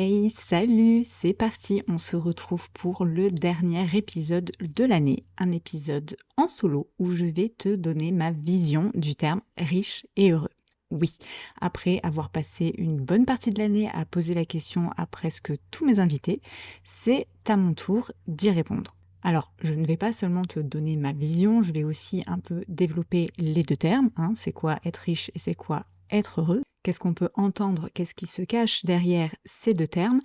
Hey, salut, c'est parti, on se retrouve pour le dernier épisode de l'année, un épisode en solo où je vais te donner ma vision du terme riche et heureux. Oui, après avoir passé une bonne partie de l'année à poser la question à presque tous mes invités, c'est à mon tour d'y répondre. Alors, je ne vais pas seulement te donner ma vision, je vais aussi un peu développer les deux termes, c'est quoi être riche et c'est quoi être heureux. Qu'est-ce qu'on peut entendre, qu'est-ce qui se cache derrière ces deux termes,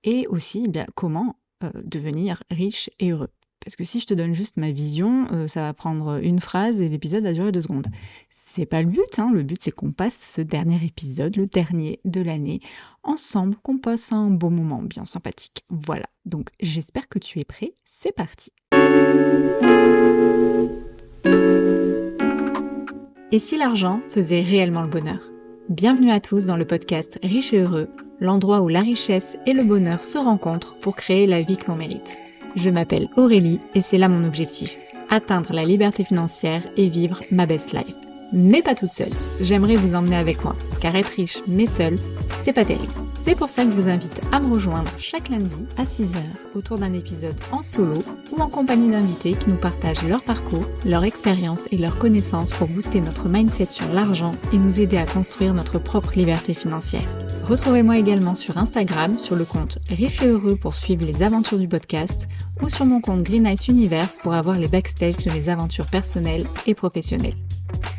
et aussi comment devenir riche et heureux. Parce que si je te donne juste ma vision, ça va prendre une phrase et l'épisode va durer 2 secondes. C'est pas le but, le but c'est qu'on passe ce dernier épisode, le dernier de l'année, ensemble, qu'on passe un bon moment bien sympathique. Voilà, donc j'espère que tu es prêt, c'est parti. Et si l'argent faisait réellement le bonheur ? Bienvenue à tous dans le podcast Riche et Heureux, l'endroit où la richesse et le bonheur se rencontrent pour créer la vie que l'on mérite. Je m'appelle Aurélie et c'est là mon objectif, atteindre la liberté financière et vivre ma best life. Mais pas toute seule, j'aimerais vous emmener avec moi, car être riche mais seule, c'est pas terrible. C'est pour ça que je vous invite à me rejoindre chaque lundi à 6h autour d'un épisode en solo ou en compagnie d'invités qui nous partagent leur parcours, leur expérience et leurs connaissances pour booster notre mindset sur l'argent et nous aider à construire notre propre liberté financière. Retrouvez-moi également sur Instagram sur le compte Riche et Heureux pour suivre les aventures du podcast ou sur mon compte Green Ice Universe pour avoir les backstage de mes aventures personnelles et professionnelles.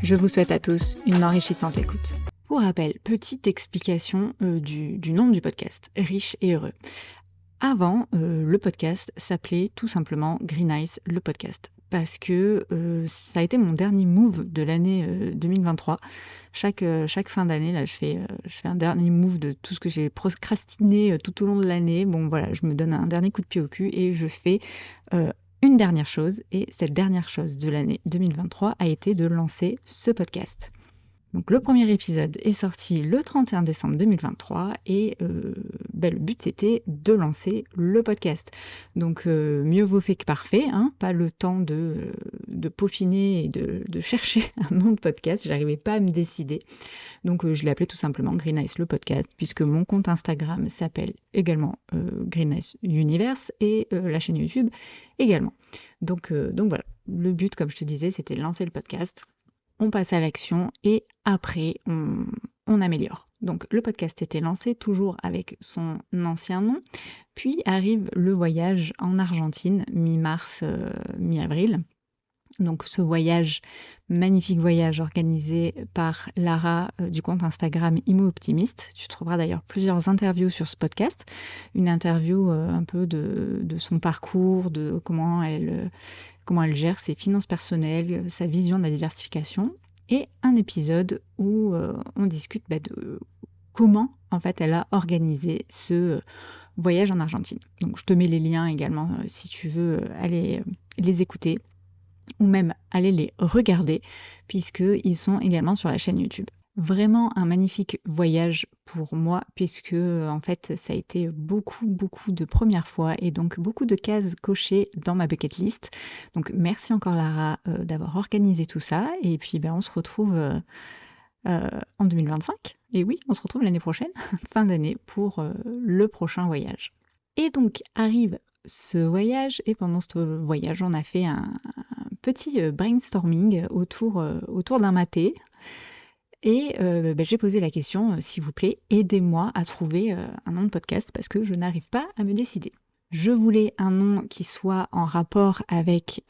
Je vous souhaite à tous une enrichissante écoute. Pour rappel, petite explication du nom du podcast, Riche et Heureux. Avant, le podcast s'appelait tout simplement Green Ice, le podcast. Parce que ça a été mon dernier move de l'année 2023. Chaque fin d'année, là, je fais un dernier move de tout ce que j'ai procrastiné tout au long de l'année. Bon, voilà, je me donne un dernier coup de pied au cul et je fais une dernière chose. Et cette dernière chose de l'année 2023 a été de lancer ce podcast. Donc le premier épisode est sorti le 31 décembre 2023 et le but c'était de lancer le podcast. Donc mieux vaut fait que parfait, pas le temps de peaufiner et de chercher un nom de podcast, j'arrivais pas à me décider. Donc je l'ai appelé tout simplement Green Ice le podcast puisque mon compte Instagram s'appelle également Green Ice Universe et la chaîne YouTube également. Donc voilà, le but comme je te disais c'était de lancer le podcast. On passe à l'action et après, on améliore. Donc le podcast était lancé toujours avec son ancien nom, puis arrive le voyage en Argentine, mi-mars, mi-avril. Donc ce voyage, magnifique voyage organisé par Lara du compte Instagram Imo Optimiste. Tu trouveras d'ailleurs plusieurs interviews sur ce podcast. Une interview un peu de son parcours, de comment elle gère ses finances personnelles, sa vision de la diversification. Et un épisode où on discute de comment en fait elle a organisé ce voyage en Argentine. Donc je te mets les liens également si tu veux aller les écouter ou même aller les regarder puisqu'ils sont également sur la chaîne YouTube. Vraiment un magnifique voyage pour moi puisque en fait ça a été beaucoup de premières fois et donc beaucoup de cases cochées dans ma bucket list. Donc merci encore Lara d'avoir organisé tout ça et puis on se retrouve en 2025 et oui on se retrouve l'année prochaine, fin d'année pour le prochain voyage. Et donc arrive ce voyage et pendant ce voyage on a fait un petit brainstorming autour d'un maté et j'ai posé la question s'il vous plaît aidez-moi à trouver un nom de podcast parce que je n'arrive pas à me décider. Je voulais un nom qui soit en rapport avec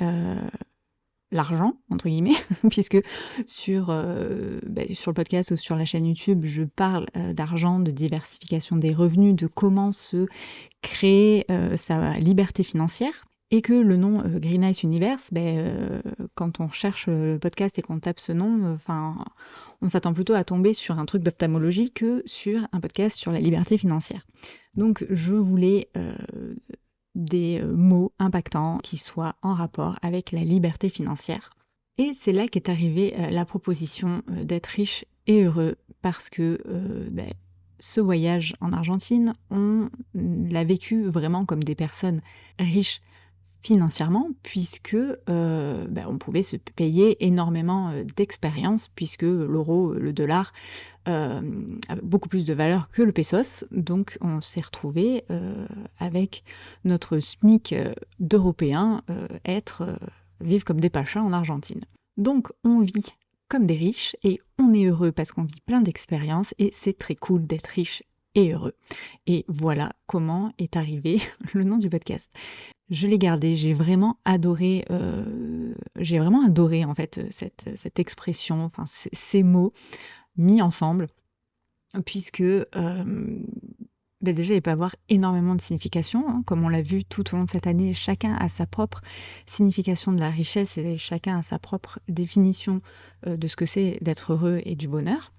l'argent, entre guillemets, puisque sur le podcast ou sur la chaîne YouTube, je parle d'argent, de diversification des revenus, de comment se créer sa liberté financière. Et que le nom Green Ice Universe, quand on cherche le podcast et qu'on tape ce nom, on s'attend plutôt à tomber sur un truc d'ophtalmologie que sur un podcast sur la liberté financière. Donc je voulais des mots impactants qui soient en rapport avec la liberté financière. Et c'est là qu'est arrivée la proposition d'être riche et heureux parce que ce voyage en Argentine, on l'a vécu vraiment comme des personnes riches financièrement, puisque on pouvait se payer énormément d'expérience, puisque l'euro, le dollar a beaucoup plus de valeur que le pesos. Donc on s'est retrouvé avec notre SMIC d'Européens vivre comme des pachas en Argentine. Donc on vit comme des riches et on est heureux parce qu'on vit plein d'expériences et c'est très cool d'être riche et heureux. Et voilà comment est arrivé le nom du podcast. Je l'ai gardé, j'ai vraiment adoré en fait cette expression, enfin ces mots mis ensemble, puisque déjà il peut avoir énormément de signification, hein, comme on l'a vu tout au long de cette année, chacun a sa propre signification de la richesse et chacun a sa propre définition de ce que c'est d'être heureux et du bonheur.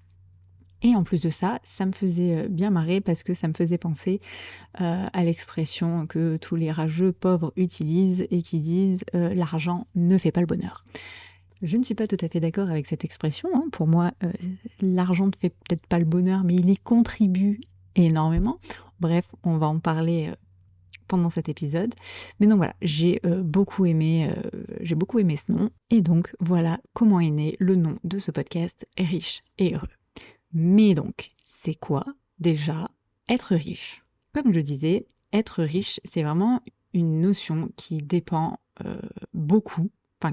Et en plus de ça, ça me faisait bien marrer parce que ça me faisait penser à l'expression que tous les rageux pauvres utilisent et qui disent l'argent ne fait pas le bonheur. Je ne suis pas tout à fait d'accord avec cette expression, hein. Pour moi, l'argent ne fait peut-être pas le bonheur, mais il y contribue énormément. Bref, on va en parler pendant cet épisode. Mais donc voilà, j'ai beaucoup aimé ce nom. Et donc voilà comment est né le nom de ce podcast, Riche et Heureux. Mais donc, c'est quoi déjà être riche? Comme je disais, être riche, c'est vraiment une notion qui dépend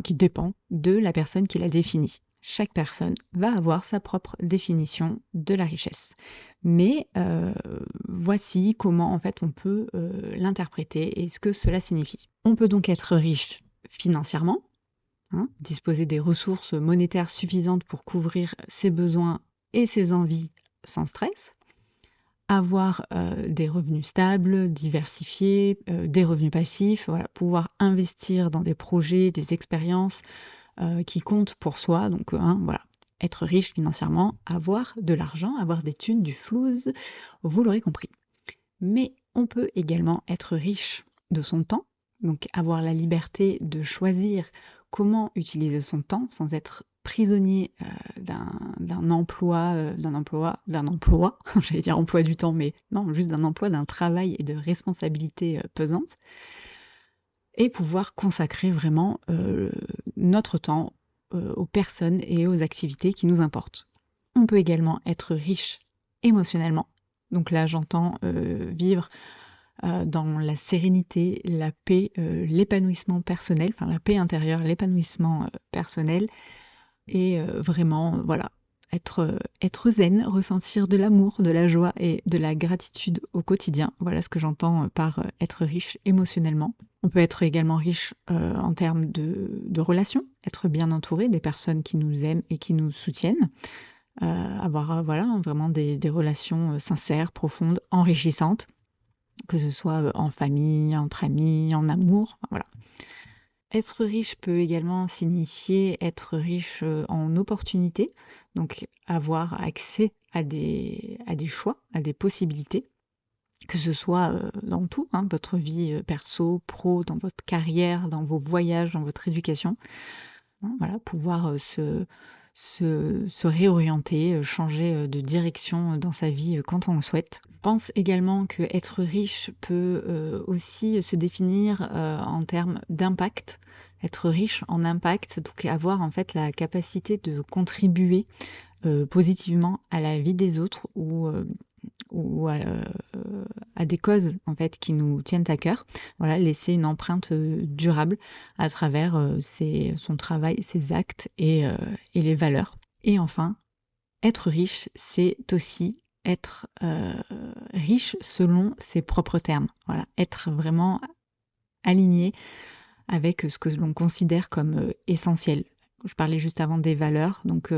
qui dépend de la personne qui la définit. Chaque personne va avoir sa propre définition de la richesse. Mais voici comment en fait on peut l'interpréter et ce que cela signifie. On peut donc être riche financièrement, disposer des ressources monétaires suffisantes pour couvrir ses besoins et ses envies sans stress, avoir des revenus stables, diversifiés, des revenus passifs, pouvoir investir dans des projets, des expériences qui comptent pour soi. Donc être riche financièrement, avoir de l'argent, avoir des thunes, du flouze, vous l'aurez compris. Mais on peut également être riche de son temps, donc avoir la liberté de choisir comment utiliser son temps sans être prisonnier d'un emploi, j'allais dire emploi du temps, mais non, juste d'un emploi, d'un travail et de responsabilités pesantes, et pouvoir consacrer vraiment notre temps aux personnes et aux activités qui nous importent. On peut également être riche émotionnellement. Donc là, j'entends vivre dans la sérénité, la paix, l'épanouissement personnel, enfin la paix intérieure, l'épanouissement personnel, et vraiment, être zen, ressentir de l'amour, de la joie et de la gratitude au quotidien. Voilà ce que j'entends par être riche émotionnellement. On peut être également riche en termes de relations, être bien entouré des personnes qui nous aiment et qui nous soutiennent. Avoir vraiment des relations sincères, profondes, enrichissantes, que ce soit en famille, entre amis, en amour, voilà. Être riche peut également signifier être riche en opportunités, donc avoir accès à des choix, à des possibilités, que ce soit dans tout, votre vie perso, pro, dans votre carrière, dans vos voyages, dans votre éducation. Pouvoir se réorienter, changer de direction dans sa vie quand on le souhaite. Je pense également que être riche peut aussi se définir en termes d'impact. Être riche en impact, donc avoir en fait la capacité de contribuer positivement à la vie des autres ou à des causes en fait qui nous tiennent à cœur. Voilà, laisser une empreinte durable à travers son travail, ses actes et les valeurs. Et enfin, être riche, c'est aussi être riche selon ses propres termes. Voilà, être vraiment aligné avec ce que l'on considère comme essentiel. Je parlais juste avant des valeurs, donc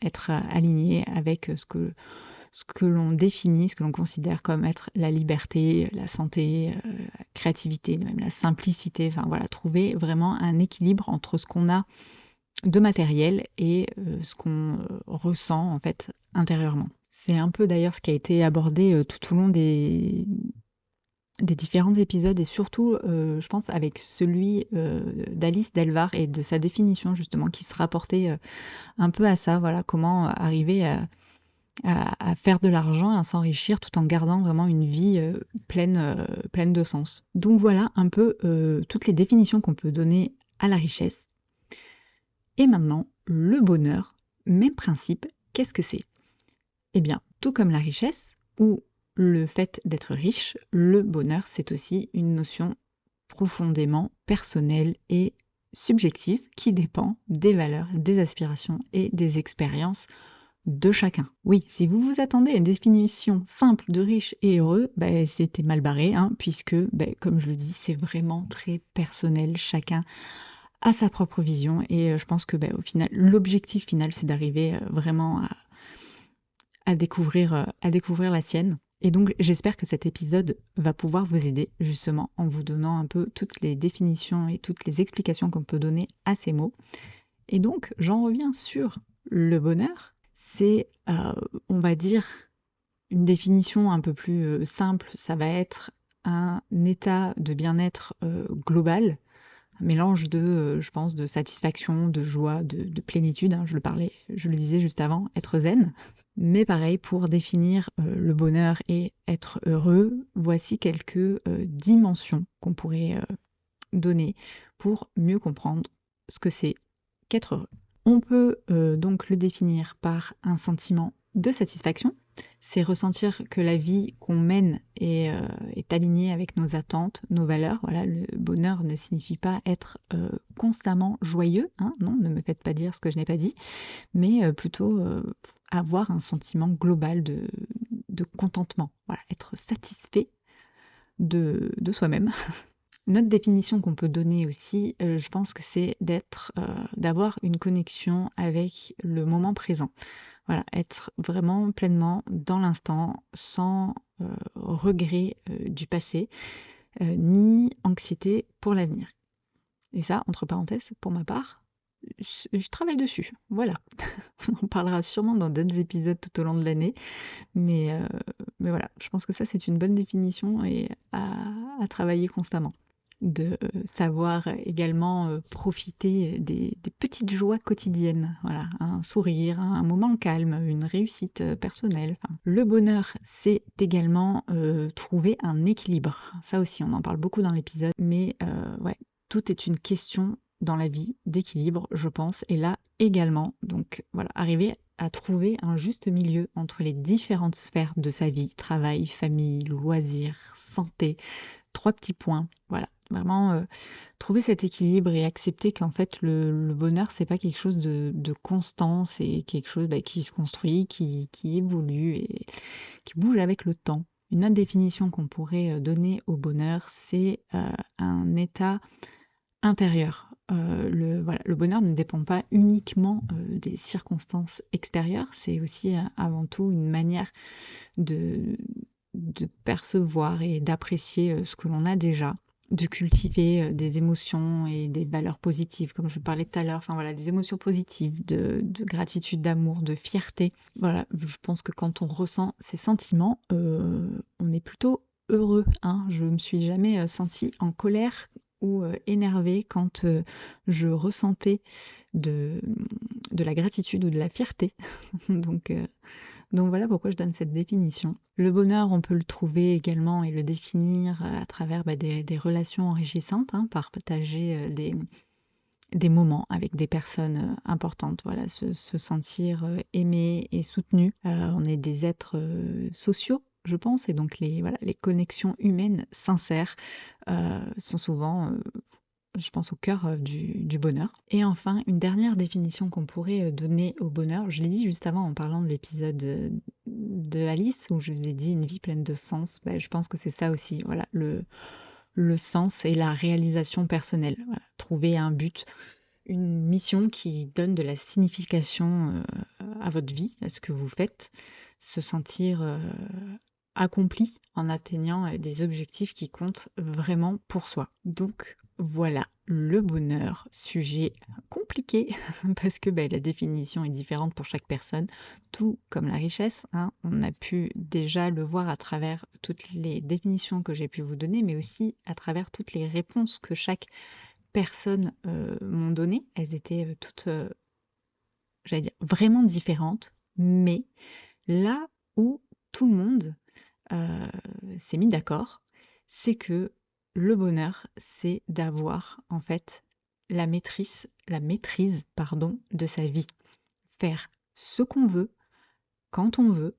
être aligné avec ce que l'on définit, ce que l'on considère comme être la liberté, la santé, la créativité, même la simplicité. Trouver vraiment un équilibre entre ce qu'on a de matériel et ce qu'on ressent en fait intérieurement. C'est un peu d'ailleurs ce qui a été abordé tout au long des différents épisodes et surtout, je pense, avec celui d'Alice Delvar et de sa définition justement qui se rapportait un peu à ça. Voilà, comment arriver à faire de l'argent, à s'enrichir tout en gardant vraiment une vie pleine de sens. Donc voilà un peu toutes les définitions qu'on peut donner à la richesse. Et maintenant, le bonheur, même principe, qu'est-ce que c'est? Eh bien, tout comme la richesse ou le fait d'être riche, le bonheur, c'est aussi une notion profondément personnelle et subjective qui dépend des valeurs, des aspirations et des expériences de chacun. Oui, si vous vous attendez à une définition simple de riche et heureux, c'était mal barré, hein, puisque, comme je le dis, c'est vraiment très personnel. Chacun a sa propre vision et je pense que au final, l'objectif final, c'est d'arriver vraiment à découvrir la sienne. Et donc, j'espère que cet épisode va pouvoir vous aider justement en vous donnant un peu toutes les définitions et toutes les explications qu'on peut donner à ces mots. Et donc, j'en reviens sur le bonheur. C'est, on va dire, une définition un peu plus simple. Ça va être un état de bien-être global, un mélange de, je pense, de satisfaction, de joie, de plénitude, hein, je le disais juste avant, être zen. Mais pareil, pour définir le bonheur et être heureux, voici quelques dimensions qu'on pourrait donner pour mieux comprendre ce que c'est qu'être heureux. On peut donc le définir par un sentiment de satisfaction. C'est ressentir que la vie qu'on mène est alignée avec nos attentes, nos valeurs. Voilà, le bonheur ne signifie pas être constamment joyeux, hein, non, ne me faites pas dire ce que je n'ai pas dit, mais plutôt avoir un sentiment global de contentement, voilà, être satisfait de soi-même. Une autre définition qu'on peut donner aussi, je pense que c'est d'avoir une connexion avec le moment présent. Voilà, être vraiment pleinement dans l'instant, sans regret du passé, ni anxiété pour l'avenir. Et ça, entre parenthèses, pour ma part, je travaille dessus. Voilà. On en parlera sûrement dans d'autres épisodes tout au long de l'année. Mais voilà, je pense que ça, c'est une bonne définition et à travailler constamment. De savoir également profiter des petites joies quotidiennes. Voilà, un sourire, un moment calme, une réussite personnelle. Enfin, le bonheur, c'est également trouver un équilibre. Ça aussi, on en parle beaucoup dans l'épisode. Mais ouais, tout est une question dans la vie d'équilibre, je pense. Et là également, donc voilà, arriver à trouver un juste milieu entre les différentes sphères de sa vie, travail, famille, loisirs, santé, 3 petits points. Voilà, vraiment trouver cet équilibre et accepter qu'en fait le bonheur, c'est pas quelque chose de constant, c'est quelque chose qui se construit, qui évolue et qui bouge avec le temps. Une autre définition qu'on pourrait donner au bonheur, c'est un état intérieur. Le bonheur ne dépend pas uniquement des circonstances extérieures, c'est aussi avant tout une manière de, de percevoir et d'apprécier ce que l'on a déjà, de cultiver des émotions et des valeurs positives, comme je parlais tout à l'heure, enfin voilà, des émotions positives, de gratitude, d'amour, de fierté. Voilà, je pense que quand on ressent ces sentiments, on est plutôt heureux, hein. Je me suis jamais sentie en colère ou énervée quand je ressentais de, de la gratitude ou de la fierté. Donc, euh, donc voilà pourquoi je donne cette définition. Le bonheur, on peut le trouver également et le définir à travers des relations enrichissantes, hein, par partager des moments avec des personnes importantes, voilà, se sentir aimé et soutenu. On est des êtres sociaux, je pense, et donc les connexions humaines sincères sont souvent je pense au cœur du bonheur. Et enfin, une dernière définition qu'on pourrait donner au bonheur, je l'ai dit juste avant en parlant de l'épisode de Alice où je vous ai dit une vie pleine de sens, je pense que c'est ça aussi, voilà, le sens et la réalisation personnelle. Voilà, trouver un but, une mission qui donne de la signification à votre vie, à ce que vous faites, se sentir accompli en atteignant des objectifs qui comptent vraiment pour soi. Donc voilà, le bonheur, sujet compliqué parce que la définition est différente pour chaque personne, tout comme la richesse, hein. On a pu déjà le voir à travers toutes les définitions que j'ai pu vous donner, mais aussi à travers toutes les réponses que chaque personne m'ont données. Elles étaient toutes, j'allais dire, vraiment différentes, mais Là où tout le monde s'est mis d'accord, c'est que le bonheur, c'est d'avoir en fait la maîtrise, pardon, de sa vie. Faire ce qu'on veut, quand on veut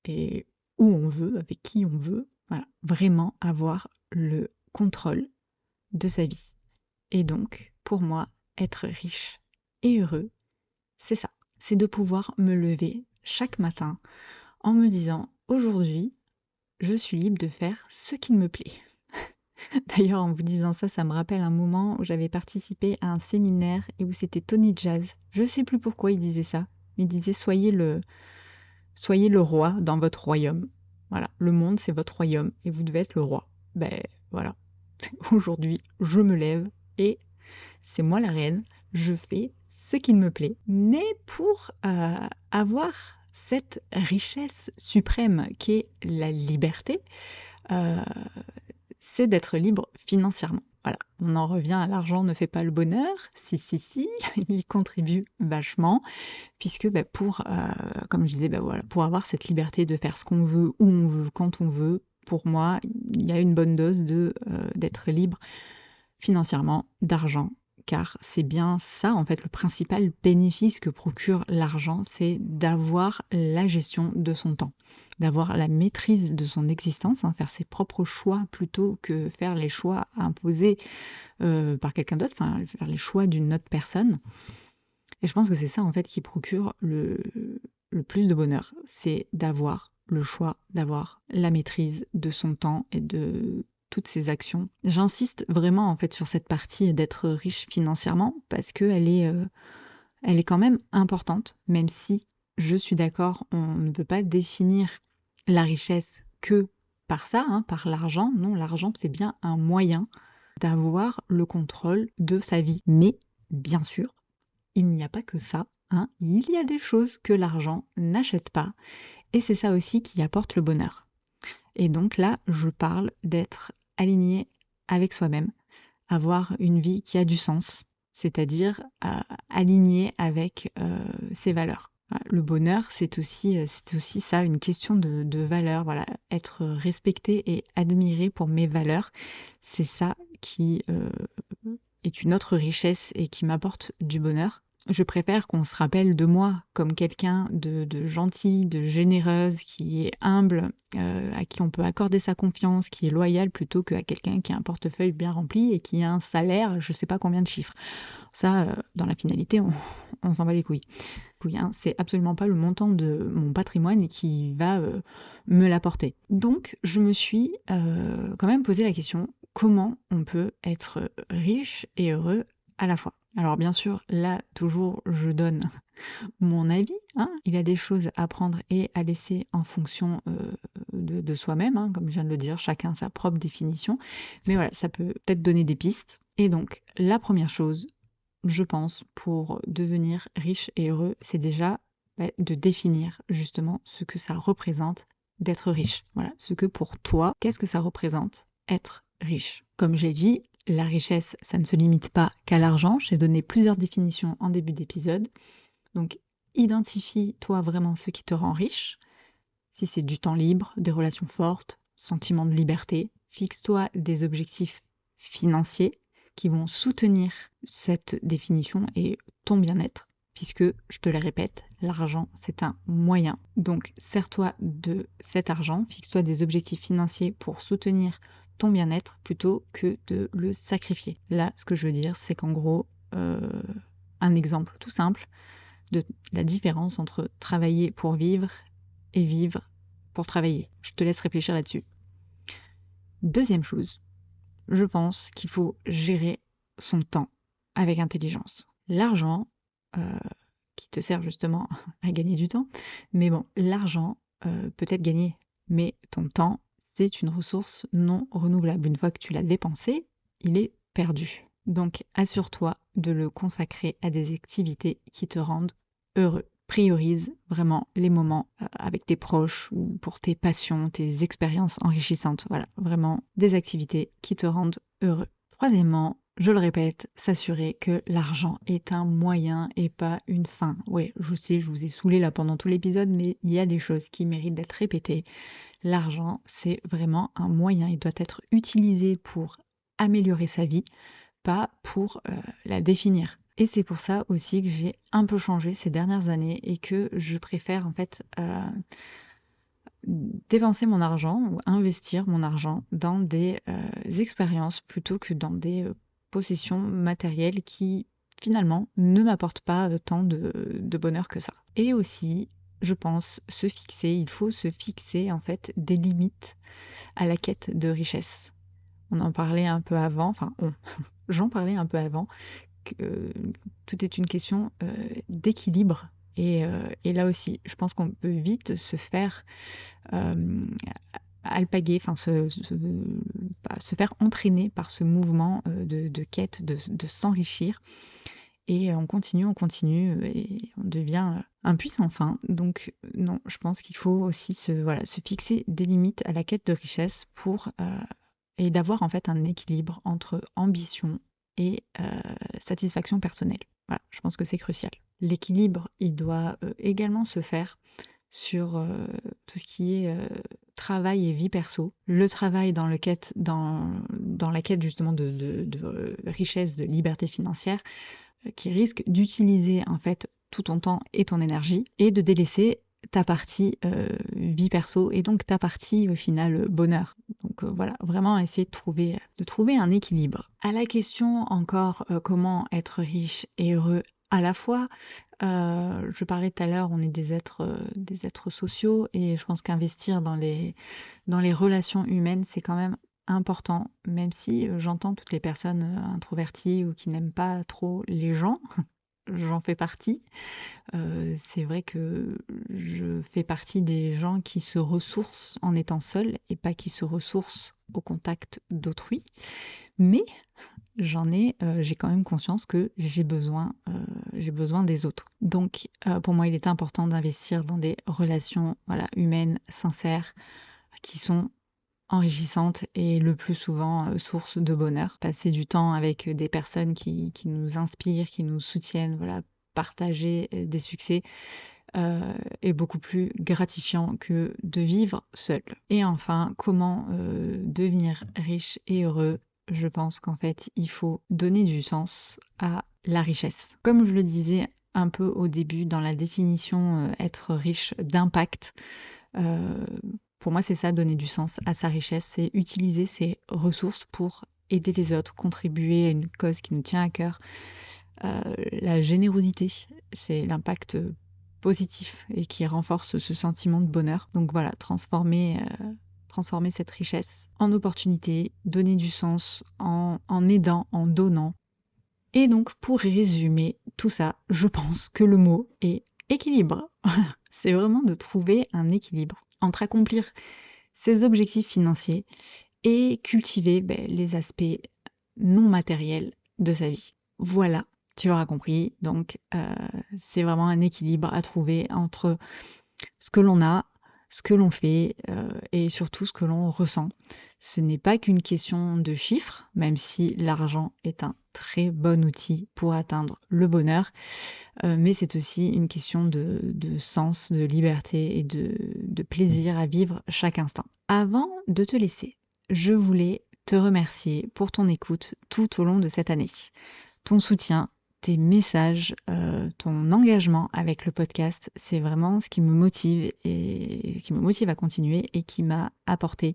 et où on veut, avec qui on veut. Voilà, vraiment avoir le contrôle de sa vie. Et donc, pour moi, être riche et heureux, c'est ça. C'est de pouvoir me lever chaque matin en me disant aujourd'hui, je suis libre de faire ce qu'il me plaît. D'ailleurs, en vous disant ça, ça me rappelle un moment où j'avais participé à un séminaire et où c'était Tony Jazz. Je sais plus pourquoi il disait ça, mais il disait soyez le roi dans votre royaume. Voilà, le monde c'est votre royaume et vous devez être le roi. Ben voilà, aujourd'hui je me lève et c'est moi la reine, je fais ce qu'il me plaît. Mais pour avoir cette richesse suprême qu'est la liberté, euh, c'est d'être libre financièrement. Voilà, on en revient à l'argent ne fait pas le bonheur. Si, il contribue vachement, puisque comme je disais, voilà, pour avoir cette liberté de faire ce qu'on veut, où on veut, quand on veut, pour moi, il y a une bonne dose d'être libre financièrement, d'argent, car c'est bien ça, en fait, le principal bénéfice que procure l'argent, c'est d'avoir la gestion de son temps, d'avoir la maîtrise de son existence, faire ses propres choix plutôt que faire les choix imposés par quelqu'un d'autre, faire les choix d'une autre personne. Et je pense que c'est ça, en fait, qui procure le plus de bonheur, c'est d'avoir le choix, d'avoir la maîtrise de son temps et de toutes ses actions. J'insiste vraiment en fait sur cette partie d'être riche financièrement parce qu'elle elle est quand même importante, même si je suis d'accord, on ne peut pas définir la richesse que par ça, par l'argent. Non, l'argent c'est bien un moyen d'avoir le contrôle de sa vie. Mais bien sûr, il n'y a pas que ça. Il y a des choses que l'argent n'achète pas et c'est ça aussi qui apporte le bonheur. Et donc là, je parle d'être aligné avec soi-même, avoir une vie qui a du sens, c'est-à-dire aligné avec ses valeurs. Voilà, le bonheur, c'est aussi ça, une question de valeur. Voilà, être respecté et admiré pour mes valeurs, c'est ça qui est une autre richesse et qui m'apporte du bonheur. Je préfère qu'on se rappelle de moi comme quelqu'un de gentil, de généreuse, qui est humble, à qui on peut accorder sa confiance, qui est loyal, plutôt qu'à quelqu'un qui a un portefeuille bien rempli et qui a un salaire, je sais pas combien de chiffres. Ça, dans la finalité, on s'en bat les couilles. C'est absolument pas le montant de mon patrimoine qui va me l'apporter. Donc, je me suis quand même posé la question, comment on peut être riche et heureux à la fois? Alors bien sûr, là, toujours, je donne mon avis. Il y a des choses à prendre et à laisser en fonction de soi-même. Comme je viens de le dire, chacun sa propre définition. Mais voilà, ça peut peut-être donner des pistes. Et donc, la première chose, je pense, pour devenir riche et heureux, c'est déjà de définir justement ce que ça représente d'être riche. Voilà, ce que pour toi, qu'est-ce que ça représente être riche? Comme j'ai dit, la richesse, ça ne se limite pas qu'à l'argent. J'ai donné plusieurs définitions en début d'épisode. Donc, identifie-toi vraiment ce qui te rend riche. Si c'est du temps libre, des relations fortes, sentiment de liberté, fixe-toi des objectifs financiers qui vont soutenir cette définition et ton bien-être, puisque, je te le répète, l'argent, c'est un moyen. Donc, sers-toi de cet argent, fixe-toi des objectifs financiers pour soutenir ton bien-être plutôt que de le sacrifier. Là, ce que je veux dire, c'est qu'en gros, un exemple tout simple de la différence entre travailler pour vivre et vivre pour travailler. Je te laisse réfléchir là-dessus. Deuxième chose, je pense qu'il faut gérer son temps avec intelligence. L'argent, qui te sert justement à gagner du temps, mais bon, l'argent peut être gagné, mais ton temps, c'est une ressource non renouvelable. Une fois que tu l'as dépensé, il est perdu. Donc assure-toi de le consacrer à des activités qui te rendent heureux. Priorise vraiment les moments avec tes proches ou pour tes passions, tes expériences enrichissantes. Voilà, vraiment des activités qui te rendent heureux. Troisièmement, je le répète, s'assurer que l'argent est un moyen et pas une fin. Ouais, je sais, je vous ai saoulé là pendant tout l'épisode, mais il y a des choses qui méritent d'être répétées. L'argent, c'est vraiment un moyen. Il doit être utilisé pour améliorer sa vie, pas pour la définir. Et c'est pour ça aussi que j'ai un peu changé ces dernières années et que je préfère en fait dépenser mon argent ou investir mon argent dans des expériences plutôt que dans des possessions matérielles qui finalement ne m'apportent pas tant de bonheur que ça. Et aussi, je pense, il faut se fixer en fait des limites à la quête de richesse. On en parlait un peu avant, j'en parlais un peu avant, que tout est une question d'équilibre. Et là aussi, je pense qu'on peut vite se faire alpaguer, se faire entraîner par ce mouvement de quête, de s'enrichir. Et on continue et on devient impuissant. Donc non, je pense qu'il faut aussi se fixer des limites à la quête de richesse et d'avoir en fait un équilibre entre ambition et satisfaction personnelle. Voilà, je pense que c'est crucial. L'équilibre, il doit également se faire sur tout ce qui est travail et vie perso. Le travail dans la quête justement de richesse, de liberté financière, qui risque d'utiliser en fait tout ton temps et ton énergie et de délaisser ta partie vie perso et donc ta partie au final bonheur. Donc voilà, vraiment essayer de trouver un équilibre. À la question encore comment être riche et heureux à la fois, je parlais tout à l'heure, on est des êtres sociaux et je pense qu'investir dans les relations humaines, c'est quand même important, même si j'entends toutes les personnes introverties ou qui n'aiment pas trop les gens. J'en fais partie. C'est vrai que je fais partie des gens qui se ressourcent en étant seuls et pas qui se ressourcent au contact d'autrui. Mais j'ai quand même conscience que j'ai besoin des autres. Donc, pour moi, il est important d'investir dans des relations, humaines, sincères, qui sont enrichissantes et le plus souvent source de bonheur. Passer du temps avec des personnes qui nous inspirent, qui nous soutiennent, partager des succès est beaucoup plus gratifiant que de vivre seul. Et enfin, comment devenir riche et heureux? Je pense qu'en fait, il faut donner du sens à la richesse. Comme je le disais un peu au début dans la définition être riche d'impact, euh, pour moi c'est ça, donner du sens à sa richesse, c'est utiliser ses ressources pour aider les autres, contribuer à une cause qui nous tient à cœur. La générosité, c'est l'impact positif et qui renforce ce sentiment de bonheur. Donc voilà, transformer cette richesse en opportunité, donner du sens en aidant, en donnant. Et donc pour résumer tout ça, je pense que le mot est équilibre. C'est vraiment de trouver un équilibre entre accomplir ses objectifs financiers et cultiver les aspects non matériels de sa vie. Voilà, tu l'auras compris. Donc, c'est vraiment un équilibre à trouver entre ce que l'on a, ce que l'on fait et surtout ce que l'on ressent. Ce n'est pas qu'une question de chiffres, même si l'argent est un très bon outil pour atteindre le bonheur, mais c'est aussi une question de sens, de liberté et de plaisir à vivre chaque instant. Avant de te laisser, je voulais te remercier pour ton écoute tout au long de cette année. Ton soutien, tes messages, ton engagement avec le podcast, c'est vraiment ce qui me motive et qui me motive à continuer et qui m'a apporté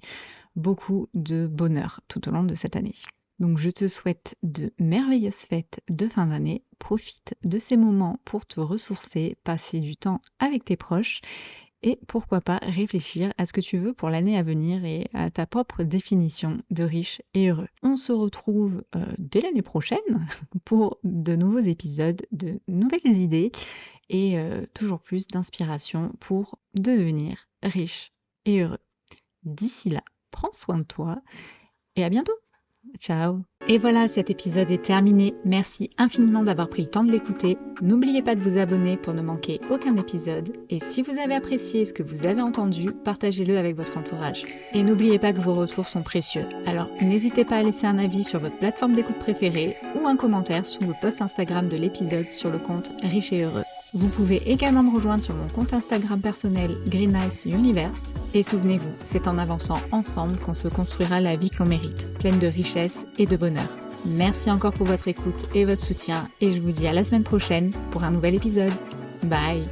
beaucoup de bonheur tout au long de cette année. Donc je te souhaite de merveilleuses fêtes de fin d'année. Profite de ces moments pour te ressourcer, passer du temps avec tes proches et pourquoi pas réfléchir à ce que tu veux pour l'année à venir et à ta propre définition de riche et heureux. On se retrouve dès l'année prochaine pour de nouveaux épisodes, de nouvelles idées et toujours plus d'inspiration pour devenir riche et heureux. D'ici là, prends soin de toi et à bientôt! Ciao. Et voilà, cet épisode est terminé. Merci infiniment d'avoir pris le temps de l'écouter. N'oubliez pas de vous abonner pour ne manquer aucun épisode. Et si vous avez apprécié ce que vous avez entendu, partagez-le avec votre entourage. Et n'oubliez pas que vos retours sont précieux. Alors n'hésitez pas à laisser un avis sur votre plateforme d'écoute préférée ou un commentaire sous le post Instagram de l'épisode sur le compte Riche et Heureux. Vous pouvez également me rejoindre sur mon compte Instagram personnel Green Ice Universe. Et souvenez-vous, c'est en avançant ensemble qu'on se construira la vie que l'on mérite, pleine de richesse et de bonheur. Merci encore pour votre écoute et votre soutien et je vous dis à la semaine prochaine pour un nouvel épisode. Bye!